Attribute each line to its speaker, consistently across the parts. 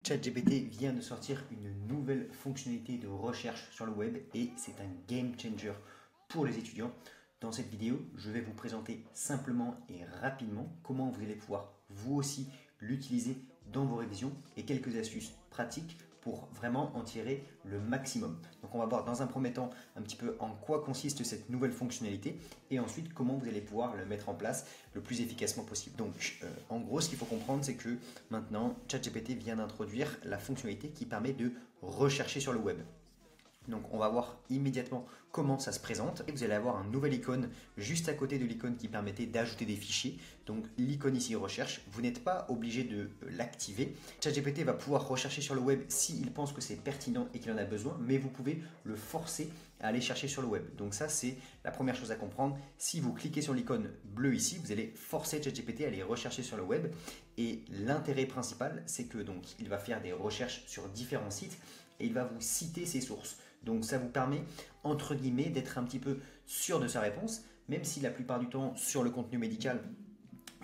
Speaker 1: ChatGPT vient de sortir une nouvelle fonctionnalité de recherche sur le web et c'est un game changer pour les étudiants. Dans cette vidéo, je vais vous présenter simplement et rapidement comment vous allez pouvoir vous aussi l'utiliser dans vos révisions et quelques astuces pratiques pour vraiment en tirer le maximum. Donc on va voir dans un premier temps un petit peu en quoi consiste cette nouvelle fonctionnalité et ensuite comment vous allez pouvoir le mettre en place le plus efficacement possible. Donc en gros ce qu'il faut comprendre c'est que maintenant ChatGPT vient d'introduire la fonctionnalité qui permet de rechercher sur le web. Donc on va voir immédiatement comment ça se présente et vous allez avoir un nouvel icône juste à côté de l'icône qui permettait d'ajouter des fichiers. Donc l'icône ici recherche, vous n'êtes pas obligé de l'activer. ChatGPT va pouvoir rechercher sur le web s'il pense que c'est pertinent et qu'il en a besoin, mais vous pouvez le forcer à aller chercher sur le web. Donc ça c'est la première chose à comprendre. Si vous cliquez sur l'icône bleue ici, vous allez forcer ChatGPT à aller rechercher sur le web et l'intérêt principal c'est que donc il va faire des recherches sur différents sites et il va vous citer ses sources. Donc ça vous permet, entre guillemets, d'être un petit peu sûr de sa réponse, même si la plupart du temps, sur le contenu médical,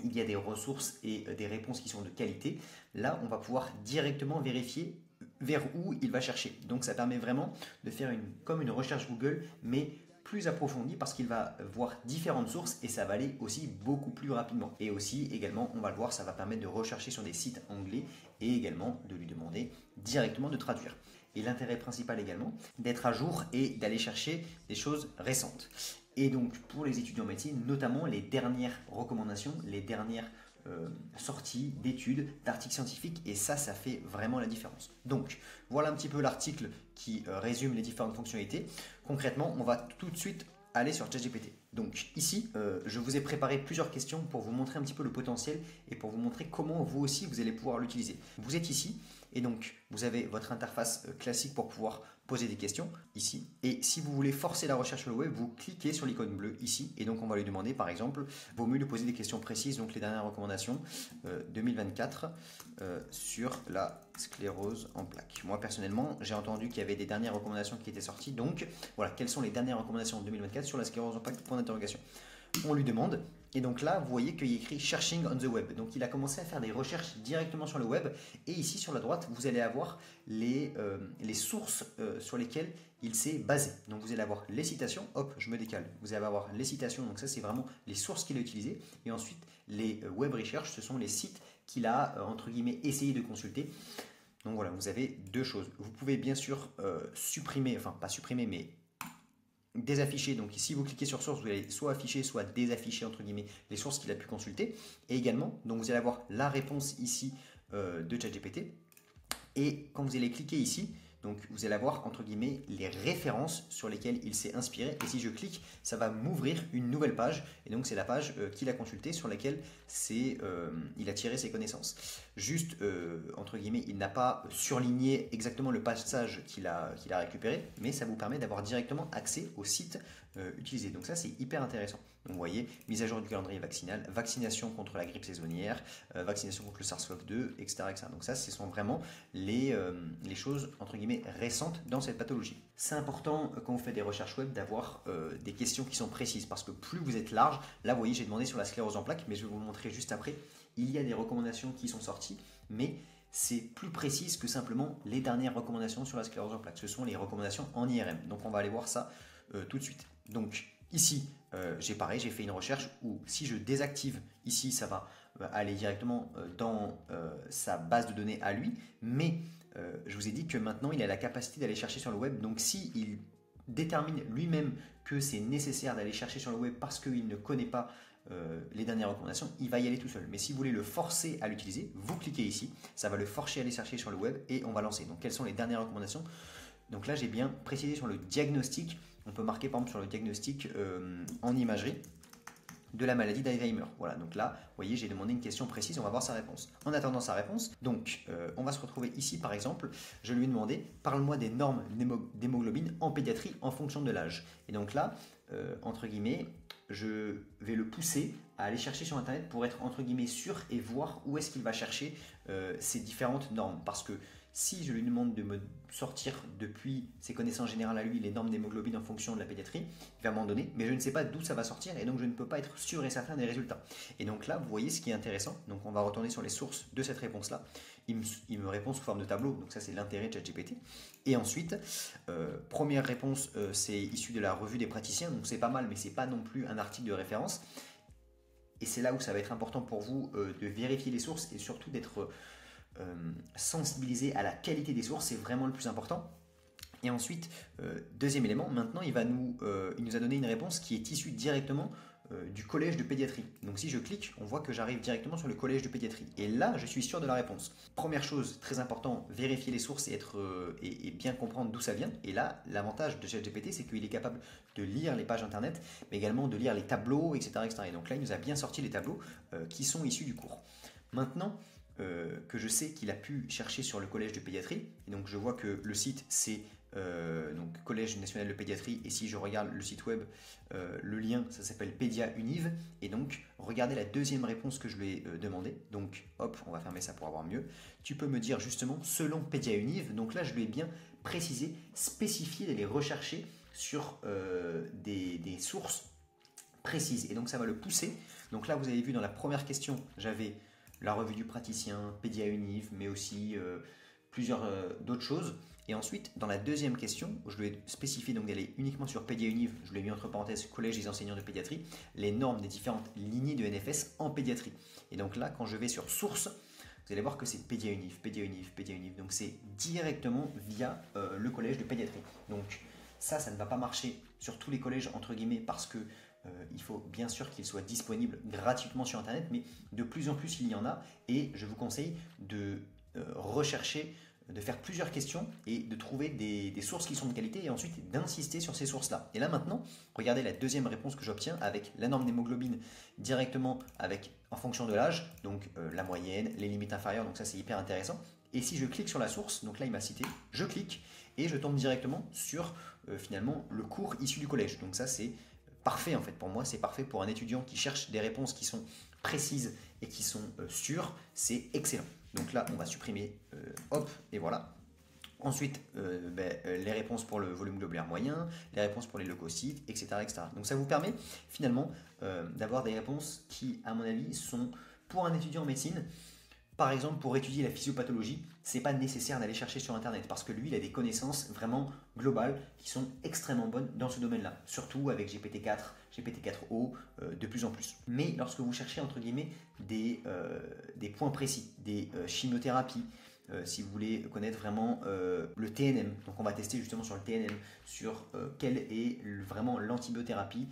Speaker 1: il y a des ressources et des réponses qui sont de qualité. Là, on va pouvoir directement vérifier vers où il va chercher. Donc ça permet vraiment de faire comme une recherche Google, mais plus approfondie parce qu'il va voir différentes sources et ça va aller aussi beaucoup plus rapidement. Et aussi, également, on va le voir, ça va permettre de rechercher sur des sites anglais et également de lui demander directement de traduire. Et l'intérêt principal également, d'être à jour et d'aller chercher des choses récentes. Et donc pour les étudiants en médecine, notamment les dernières recommandations, les dernières sorties d'études, d'articles scientifiques, et ça fait vraiment la différence. Donc voilà un petit peu l'article qui résume les différentes fonctionnalités. Concrètement, on va tout de suite aller sur ChatGPT. Donc ici, je vous ai préparé plusieurs questions pour vous montrer un petit peu le potentiel et pour vous montrer comment vous aussi vous allez pouvoir l'utiliser. Vous êtes ici et donc vous avez votre interface classique pour pouvoir poser des questions ici. Et si vous voulez forcer la recherche sur le web, vous cliquez sur l'icône bleue ici et donc on va lui demander par exemple, vaut mieux lui poser des questions précises, donc les dernières recommandations 2024 sur la sclérose en plaques. Moi personnellement, j'ai entendu qu'il y avait des dernières recommandations qui étaient sorties, donc voilà, quelles sont les dernières recommandations 2024 sur la sclérose en plaques, point d'interrogation. On lui demande, et donc là, vous voyez qu'il y a écrit Searching on the web. Donc il a commencé à faire des recherches directement sur le web. Et ici, sur la droite, vous allez avoir les sources sur lesquelles il s'est basé. Donc vous allez avoir les citations, hop, je me décale. Vous allez avoir les citations, donc ça c'est vraiment les sources qu'il a utilisées. Et ensuite, les web research, ce sont les sites qu'il a, entre guillemets, essayé de consulter. Donc voilà, vous avez deux choses. Vous pouvez bien sûr supprimer, enfin pas supprimer, mais désafficher. Donc si vous cliquez sur source, vous allez soit afficher, soit désafficher entre guillemets les sources qu'il a pu consulter. Et également, donc vous allez avoir la réponse ici de ChatGPT. Et quand vous allez cliquer ici, donc vous allez avoir entre guillemets les références sur lesquelles il s'est inspiré. Et si je clique, ça va m'ouvrir une nouvelle page. Et donc c'est la page qu'il a consultée sur laquelle il a tiré ses connaissances. Juste entre guillemets, il n'a pas surligné exactement le passage qu'il a récupéré, mais ça vous permet d'avoir directement accès au site utilisé. Donc ça c'est hyper intéressant. Donc vous voyez, mise à jour du calendrier vaccinal, vaccination contre la grippe saisonnière, vaccination contre le SARS-CoV-2, etc., etc. Donc ça, ce sont vraiment les choses entre guillemets récentes dans cette pathologie. C'est important quand vous faites des recherches web d'avoir des questions qui sont précises parce que plus vous êtes large, là vous voyez j'ai demandé sur la sclérose en plaques, mais je vais vous le montrer juste après, il y a des recommandations qui sont sorties, mais c'est plus précis que simplement les dernières recommandations sur la sclérose en plaques. Ce sont les recommandations en IRM. Donc on va aller voir ça tout de suite. Donc ici, j'ai fait une recherche où si je désactive ici, ça va aller directement dans sa base de données à lui, mais je vous ai dit que maintenant il a la capacité d'aller chercher sur le web. Donc s'il détermine lui-même que c'est nécessaire d'aller chercher sur le web parce qu'il ne connaît pas les dernières recommandations, il va y aller tout seul. Mais si vous voulez le forcer à l'utiliser, vous cliquez ici, ça va le forcer à aller chercher sur le web et on va lancer. Donc quelles sont les dernières recommandations? Donc là j'ai bien précisé sur le diagnostic, on peut marquer par exemple sur le diagnostic en imagerie de la maladie d'Alzheimer. Voilà, donc là, vous voyez, j'ai demandé une question précise, on va voir sa réponse. En attendant sa réponse, donc on va se retrouver ici par exemple, je lui ai demandé, parle-moi des normes d'hémoglobine en pédiatrie en fonction de l'âge. Et donc là, entre guillemets, je vais le pousser à aller chercher sur Internet pour être entre guillemets sûr et voir où est-ce qu'il va chercher ces différentes normes. Parce que si je lui demande de me sortir depuis ses connaissances générales à lui les normes d'hémoglobine en fonction de la pédiatrie, il va m'en donner, mais je ne sais pas d'où ça va sortir et donc je ne peux pas être sûr et certain des résultats. Et donc là, vous voyez ce qui est intéressant. Donc on va retourner sur les sources de cette réponse-là. Il me répond sous forme de tableau, donc ça c'est l'intérêt de ChatGPT. Et ensuite, première réponse, c'est issu de la revue des praticiens, donc c'est pas mal, mais c'est pas non plus un article de référence. Et c'est là où ça va être important pour vous de vérifier les sources et surtout d'être sensibilisé à la qualité des sources, c'est vraiment le plus important. Et ensuite, deuxième élément, maintenant il nous a donné une réponse qui est issue directement du collège de pédiatrie. Donc si je clique, on voit que j'arrive directement sur le collège de pédiatrie. Et là, je suis sûr de la réponse. Première chose, très important, vérifier les sources et bien comprendre d'où ça vient. Et là, l'avantage de ChatGPT, c'est qu'il est capable de lire les pages internet, mais également de lire les tableaux, etc. etc. Et donc là, il nous a bien sorti les tableaux qui sont issus du cours. Maintenant, que je sais qu'il a pu chercher sur le collège de pédiatrie, et donc je vois que le site c'est donc Collège national de pédiatrie, et si je regarde le site web, le lien ça s'appelle Pédia Univ, et donc regardez la deuxième réponse que je lui ai demandé. Donc hop, on va fermer ça pour avoir mieux. Tu peux me dire justement selon Pédia Univ, donc là je lui ai bien précisé, spécifié d'aller rechercher sur des sources précises, et donc ça va le pousser. Donc là vous avez vu dans la première question, j'avais la revue du praticien, Pédia Univ, mais aussi plusieurs d'autres choses. Et ensuite, dans la deuxième question, où je lui ai spécifié donc d'aller uniquement sur Pédia Univ, je l'ai mis entre parenthèses Collège des enseignants de pédiatrie, les normes des différentes lignées de NFS en pédiatrie. Et donc là, quand je vais sur source, vous allez voir que c'est Pédia Univ, Pédia Univ, Pédia Univ. Donc c'est directement via le collège de pédiatrie. Donc ça ne va pas marcher sur tous les collèges, entre guillemets, parce que il faut bien sûr qu'il soit disponible gratuitement sur Internet, mais de plus en plus il y en a, et je vous conseille de rechercher, de faire plusieurs questions et de trouver des sources qui sont de qualité et ensuite d'insister sur ces sources-là. Et là maintenant, regardez la deuxième réponse que j'obtiens avec la norme d'hémoglobine directement en fonction de l'âge, donc la moyenne, les limites inférieures, donc ça c'est hyper intéressant. Et si je clique sur la source, donc là il m'a cité, je clique et je tombe directement sur finalement le cours issu du collège. Donc ça c'est parfait en fait pour moi, c'est parfait pour un étudiant qui cherche des réponses qui sont précises et qui sont sûres, c'est excellent. Donc là on va supprimer, hop, et voilà. Ensuite, les réponses pour le volume globulaire moyen, les réponses pour les leucocytes, etc. etc. Donc ça vous permet finalement d'avoir des réponses qui, à mon avis, sont pour un étudiant en médecine. Par exemple, pour étudier la physiopathologie, c'est pas nécessaire d'aller chercher sur Internet parce que lui, il a des connaissances vraiment globales qui sont extrêmement bonnes dans ce domaine-là, surtout avec GPT-4, GPT-4o, de plus en plus. Mais lorsque vous cherchez, entre guillemets, des points précis, des chimiothérapies, si vous voulez connaître vraiment le TNM, donc on va tester justement sur le TNM, sur quelle est vraiment l'antibiothérapie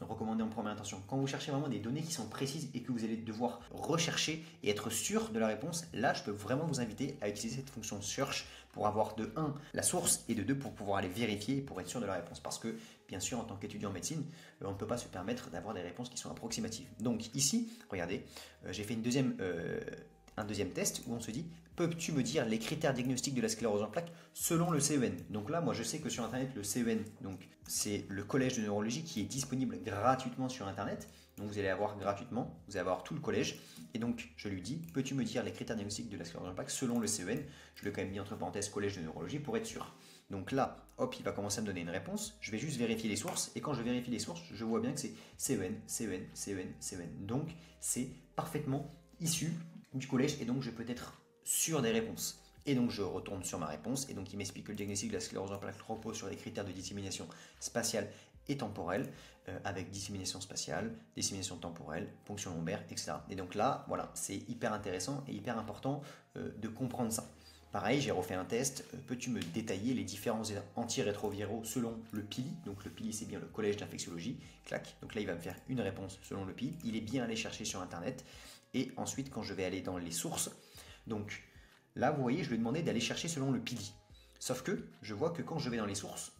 Speaker 1: recommandée en première intention. Quand vous cherchez vraiment des données qui sont précises et que vous allez devoir rechercher et être sûr de la réponse, là je peux vraiment vous inviter à utiliser cette fonction search pour avoir de 1 la source et de 2 pour pouvoir aller vérifier et pour être sûr de la réponse. Parce que bien sûr en tant qu'étudiant en médecine, on ne peut pas se permettre d'avoir des réponses qui sont approximatives. Donc ici, regardez, j'ai fait un deuxième test où on se dit, peux-tu me dire les critères diagnostiques de la sclérose en plaques selon le CEN? Donc là, moi je sais que sur Internet, le CEN, donc c'est le collège de neurologie qui est disponible gratuitement sur Internet. Donc vous allez avoir gratuitement, vous allez avoir tout le collège. Et donc je lui dis, peux-tu me dire les critères diagnostiques de la sclérose en plaques selon le CEN? Je l'ai quand même mis entre parenthèses collège de neurologie pour être sûr. Donc là, hop, il va commencer à me donner une réponse. Je vais juste vérifier les sources. Et quand je vérifie les sources, je vois bien que c'est CEN, CEN, CEN, CEN. Donc c'est parfaitement issu du collège et donc je peux être sûr des réponses. Et donc je retourne sur ma réponse et donc il m'explique que le diagnostic de la sclérose en plaques repose sur les critères de dissémination spatiale et temporelle, avec dissémination spatiale, dissémination temporelle, ponction lombaire, etc. Et donc là, voilà, c'est hyper intéressant et hyper important de comprendre ça. Pareil, j'ai refait un test. Peux-tu me détailler les différents antirétroviraux selon le PILI? Donc le PILI, c'est bien le collège d'infectiologie. Clac. Donc là, il va me faire une réponse selon le PILI. Il est bien allé chercher sur Internet. Et ensuite, quand je vais aller dans les sources, donc là, vous voyez, je lui ai demandé d'aller chercher selon le PILI. Sauf que je vois que quand je vais dans les sources,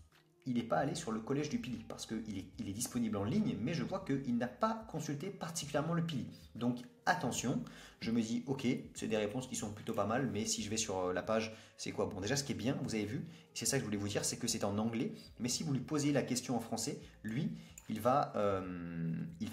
Speaker 1: il n'est pas allé sur le collège du PILI parce qu'il est disponible en ligne, mais je vois qu'il n'a pas consulté particulièrement le PILI. Donc attention, je me dis ok, c'est des réponses qui sont plutôt pas mal, mais si je vais sur la page, c'est quoi? Bon, déjà ce qui est bien, vous avez vu, c'est ça que je voulais vous dire, c'est que c'est en anglais, mais si vous lui posez la question en français, lui, il va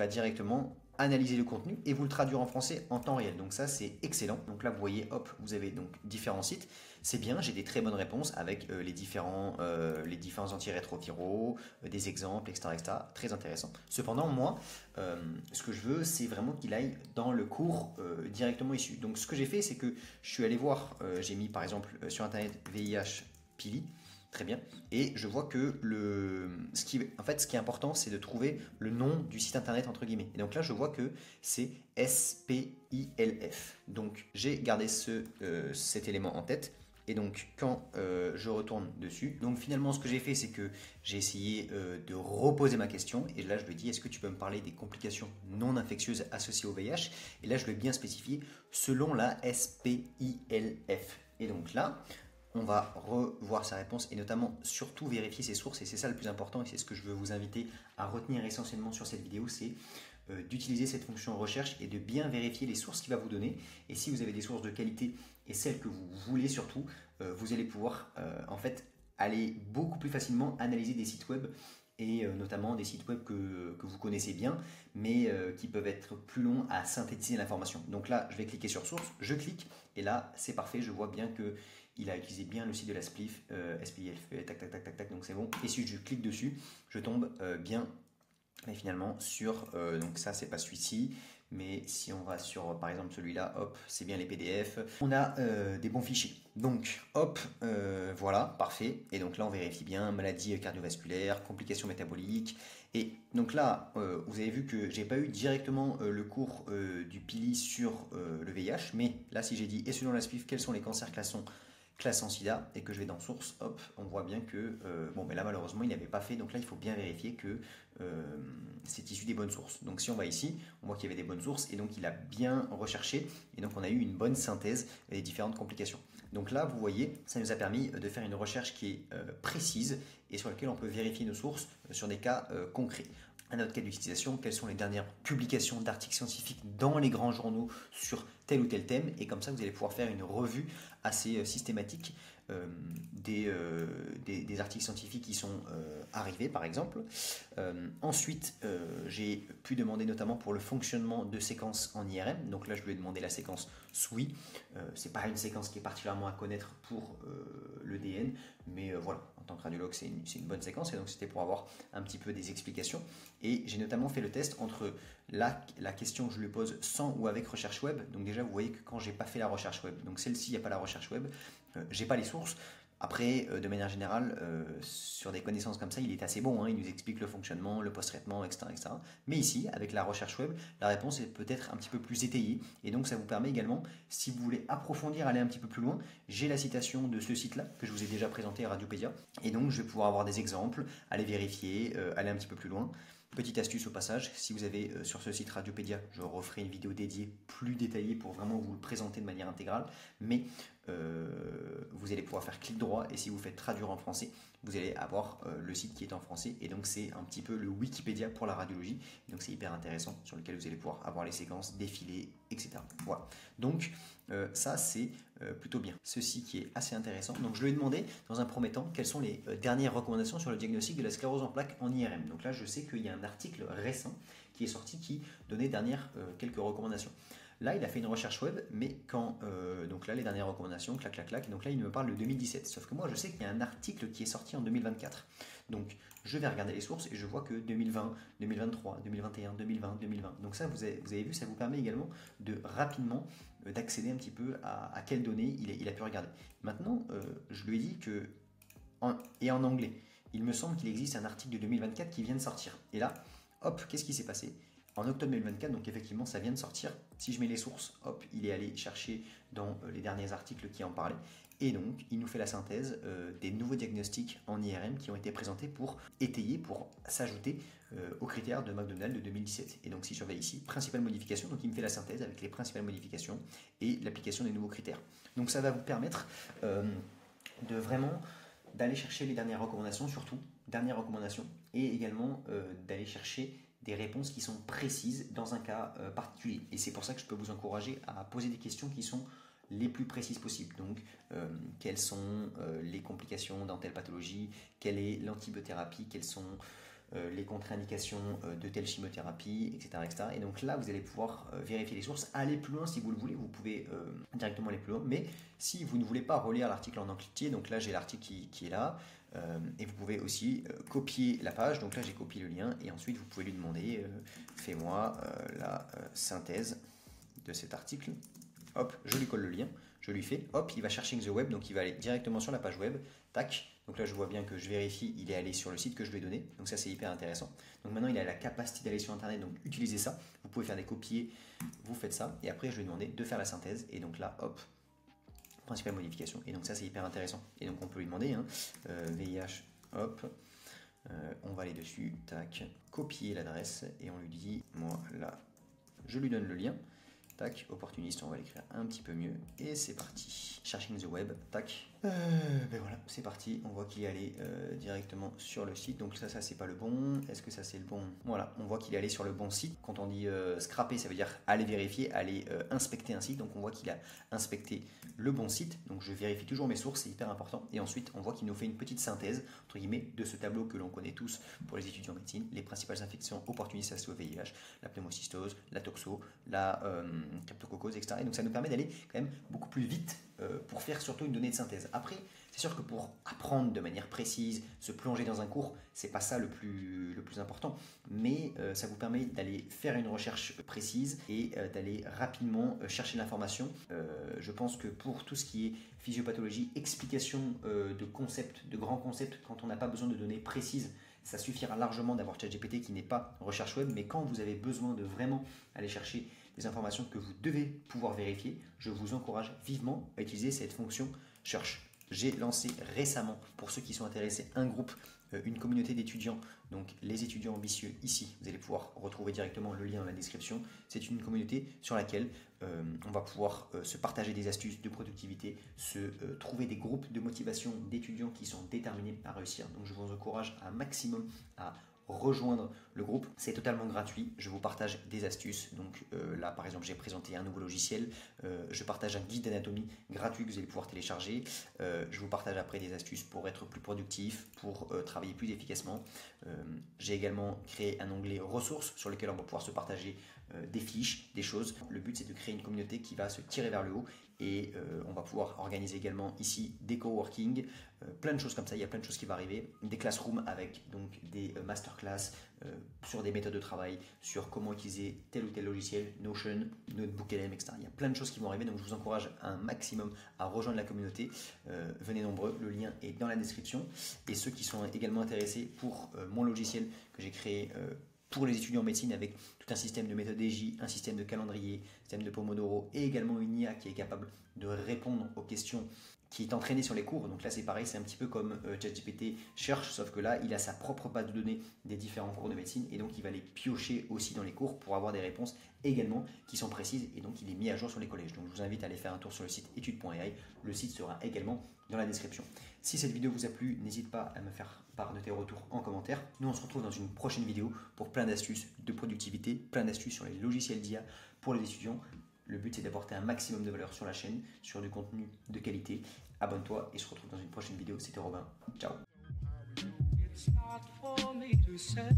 Speaker 1: directement analyser le contenu et vous le traduire en français en temps réel. Donc ça, c'est excellent. Donc là, vous voyez, hop, vous avez donc différents sites. C'est bien, j'ai des très bonnes réponses avec les différents antirétroviraux, des exemples, etc., etc. Très intéressant. Cependant, moi, ce que je veux, c'est vraiment qu'il aille dans le cours directement issu. Donc ce que j'ai fait, c'est que je suis allé voir, j'ai mis par exemple sur Internet VIH Pili. Très bien. Et je vois que ce qui est important, c'est de trouver le nom du site internet entre guillemets. Et donc là, je vois que c'est SPILF. Donc j'ai gardé cet élément en tête. Et donc quand je retourne dessus, donc finalement ce que j'ai fait, c'est que j'ai essayé de reposer ma question. Et là, je lui dis, est-ce que tu peux me parler des complications non infectieuses associées au VIH? Et là, je lui ai bien spécifié selon la SPILF. Et donc là, on va revoir sa réponse et notamment surtout vérifier ses sources, et c'est ça le plus important et c'est ce que je veux vous inviter à retenir essentiellement sur cette vidéo, c'est d'utiliser cette fonction recherche et de bien vérifier les sources qu'il va vous donner. Et si vous avez des sources de qualité et celles que vous voulez surtout, vous allez pouvoir en fait aller beaucoup plus facilement analyser des sites web et notamment des sites web que vous connaissez bien, mais qui peuvent être plus longs à synthétiser l'information. Donc là, je vais cliquer sur source, je clique, et là, c'est parfait, je vois bien que il a utilisé bien le site de la SPLIF, SPLF, tac, tac, tac, tac, tac, donc c'est bon. Et si je clique dessus, je tombe bien, mais finalement, sur, donc ça, c'est pas celui-ci, mais si on va sur, par exemple, celui-là, hop, c'est bien les PDF. On a des bons fichiers. Donc, hop, voilà, parfait. Et donc là, on vérifie bien, maladie cardiovasculaire, complications métaboliques. Et donc là, vous avez vu que j'ai pas eu directement le cours du PILI sur le VIH, mais là, si j'ai dit, et selon la SPIF, quels sont les cancers classant sida et que je vais dans source, hop, on voit bien que, bon, mais là malheureusement il n'avait pas fait, donc là il faut bien vérifier que c'est issu des bonnes sources. Donc si on va ici, on voit qu'il y avait des bonnes sources et donc il a bien recherché et donc on a eu une bonne synthèse des différentes complications. Donc là, vous voyez, ça nous a permis de faire une recherche qui est précise et sur laquelle on peut vérifier nos sources sur des cas concrets. Un autre cas d'utilisation, quelles sont les dernières publications d'articles scientifiques dans les grands journaux sur tel ou tel thème, et comme ça vous allez pouvoir faire une revue assez systématique des articles scientifiques qui sont arrivés par exemple. Ensuite, j'ai pu demander notamment pour le fonctionnement de séquences en IRM, donc là je lui ai demandé la séquence SWI. C'est pas une séquence qui est particulièrement à connaître pour le DN, mais voilà, en tant que radiologue c'est une bonne séquence, et donc c'était pour avoir un petit peu des explications. Et j'ai notamment fait le test entre la question que je lui pose sans ou avec recherche web. Donc déjà vous voyez que quand j'ai pas fait la recherche web, donc celle-ci il n'y a pas la recherche web, j'ai pas les sources. Après, de manière générale, sur des connaissances comme ça, il est assez bon, hein, il nous explique le fonctionnement, le post-traitement, etc., etc. Mais ici, avec la recherche web, la réponse est peut-être un petit peu plus étayée. Et donc, ça vous permet également, si vous voulez approfondir, aller un petit peu plus loin, j'ai la citation de ce site-là, que je vous ai déjà présenté à Radiopédia. Et donc, je vais pouvoir avoir des exemples, aller vérifier, aller un petit peu plus loin. Petite astuce au passage, si vous avez sur ce site Radiopédia, je referai une vidéo dédiée plus détaillée pour vraiment vous le présenter de manière intégrale, mais vous allez pouvoir faire clic droit et si vous faites traduire en français, vous allez avoir le site qui est en français et donc c'est un petit peu le Wikipédia pour la radiologie, donc c'est hyper intéressant sur lequel vous allez pouvoir avoir les séquences défilées, etc. Voilà, donc ça c'est plutôt bien. Ceci qui est assez intéressant, donc je lui ai demandé dans un premier temps quelles sont les dernières recommandations sur le diagnostic de la sclérose en plaques en IRM. Donc là je sais qu'il y a un article récent qui est sorti qui donnait quelques recommandations. Là, il a fait une recherche web, mais quand, donc là, les dernières recommandations, clac, clac, clac, donc là, il me parle de 2017. Sauf que moi, je sais qu'il y a un article qui est sorti en 2024. Donc, je vais regarder les sources et je vois que 2020, 2023, 2021, 2020, 2020. Donc ça, vous avez vu, ça vous permet également de rapidement d'accéder un petit peu à quelles données il a pu regarder. Maintenant, je lui ai dit que, en anglais, il me semble qu'il existe un article de 2024 qui vient de sortir. Et là, hop, qu'est-ce qui s'est passé ? En octobre 2024, donc effectivement, ça vient de sortir. Si je mets les sources, hop, il est allé chercher dans les derniers articles qui en parlaient. Et donc, il nous fait la synthèse des nouveaux diagnostics en IRM qui ont été présentés pour étayer, pour s'ajouter aux critères de McDonald's de 2017. Et donc, si je surveille ici, principales modifications, donc il me fait la synthèse avec les principales modifications et l'application des nouveaux critères. Donc, ça va vous permettre de vraiment d'aller chercher les dernières recommandations, surtout, dernières recommandations, et également d'aller chercher des réponses qui sont précises dans un cas particulier. Et c'est pour ça que je peux vous encourager à poser des questions qui sont les plus précises possibles. Donc, quelles sont les complications dans telle pathologie, quelle est l'antibiothérapie, quelles sont les contre-indications de telle chimiothérapie, etc., etc. Et donc là, vous allez pouvoir vérifier les sources, aller plus loin si vous le voulez, vous pouvez directement aller plus loin, mais si vous ne voulez pas relire l'article en entier, donc là j'ai l'article qui est là, et vous pouvez aussi copier la page, donc là j'ai copié le lien, et ensuite vous pouvez lui demander, fais-moi la synthèse de cet article, hop, je lui colle le lien, je lui fais, hop, il va chercher the web, donc il va aller directement sur la page web, tac, donc là je vois bien que je vérifie, il est allé sur le site que je lui ai donné, donc ça c'est hyper intéressant. Donc maintenant il a la capacité d'aller sur internet, donc utilisez ça, vous pouvez faire des copiés, vous faites ça, et après je lui ai demandé de faire la synthèse, et donc là, hop, principale modification, et donc ça c'est hyper intéressant. Et donc on peut lui demander, VIH, hop, on va aller dessus, tac, copier l'adresse, et on lui dit, moi là, je lui donne le lien, tac, opportuniste, on va l'écrire un petit peu mieux, et c'est parti. Cherching the web, tac. Ben voilà, c'est parti, on voit qu'il est allé directement sur le site, donc ça c'est pas le bon, est-ce que ça c'est le bon? Voilà, on voit qu'il est allé sur le bon site. Quand on dit scraper, ça veut dire aller vérifier, aller inspecter un site, donc on voit qu'il a inspecté le bon site, donc je vérifie toujours mes sources, c'est hyper important, et ensuite on voit qu'il nous fait une petite synthèse, entre guillemets, de ce tableau que l'on connaît tous pour les étudiants en médecine, les principales infections opportunistes associées au VIH, la pneumocystose, la toxo, la cryptococose, etc. Et donc ça nous permet d'aller quand même beaucoup plus vite pour faire surtout une donnée de synthèse. Après, c'est sûr que pour apprendre de manière précise, se plonger dans un cours, c'est pas ça le plus important, mais ça vous permet d'aller faire une recherche précise et d'aller rapidement chercher l'information. Je pense que pour tout ce qui est physiopathologie, explication de concepts, de grands concepts, quand on n'a pas besoin de données précises, ça suffira largement d'avoir ChatGPT qui n'est pas recherche web, mais quand vous avez besoin de vraiment aller chercher des informations que vous devez pouvoir vérifier, je vous encourage vivement à utiliser cette fonction Search. J'ai lancé récemment, pour ceux qui sont intéressés, un groupe, une communauté d'étudiants, donc les étudiants ambitieux ici, vous allez pouvoir retrouver directement le lien dans la description. C'est une communauté sur laquelle on va pouvoir se partager des astuces de productivité, trouver des groupes de motivation d'étudiants qui sont déterminés à réussir. Donc je vous encourage un maximum à rejoindre le groupe, c'est totalement gratuit, je vous partage des astuces, donc là par exemple j'ai présenté un nouveau logiciel, je partage un guide d'anatomie gratuit que vous allez pouvoir télécharger, je vous partage après des astuces pour être plus productif, pour travailler plus efficacement, j'ai également créé un onglet ressources sur lequel on va pouvoir se partager des fiches, des choses. Le but c'est de créer une communauté qui va se tirer vers le haut et on va pouvoir organiser également ici des coworking, plein de choses comme ça, il y a plein de choses qui vont arriver, des classrooms avec donc des masterclass sur des méthodes de travail, sur comment utiliser tel ou tel logiciel, Notion, NotebookLM, etc. Il y a plein de choses qui vont arriver, donc je vous encourage un maximum à rejoindre la communauté. Venez nombreux, le lien est dans la description. Et ceux qui sont également intéressés pour mon logiciel que j'ai créé pour les étudiants en médecine avec tout un système de méthodologie, un système de calendrier, un système de Pomodoro et également une IA qui est capable de répondre aux questions, qui est entraîné sur les cours. Donc là c'est pareil, c'est un petit peu comme ChatGPT cherche, sauf que là il a sa propre base de données des différents cours de médecine et donc il va les piocher aussi dans les cours pour avoir des réponses également qui sont précises et donc il est mis à jour sur les collèges. Donc je vous invite à aller faire un tour sur le site etudes.ai, le site sera également dans la description. Si cette vidéo vous a plu, n'hésite pas à me faire part de tes retours en commentaire. Nous on se retrouve dans une prochaine vidéo pour plein d'astuces de productivité, plein d'astuces sur les logiciels d'IA pour les étudiants. Le but c'est d'apporter un maximum de valeur sur la chaîne, sur du contenu de qualité. Abonne-toi et je te retrouve dans une prochaine vidéo. C'était Robin. Ciao. It's not for me to say.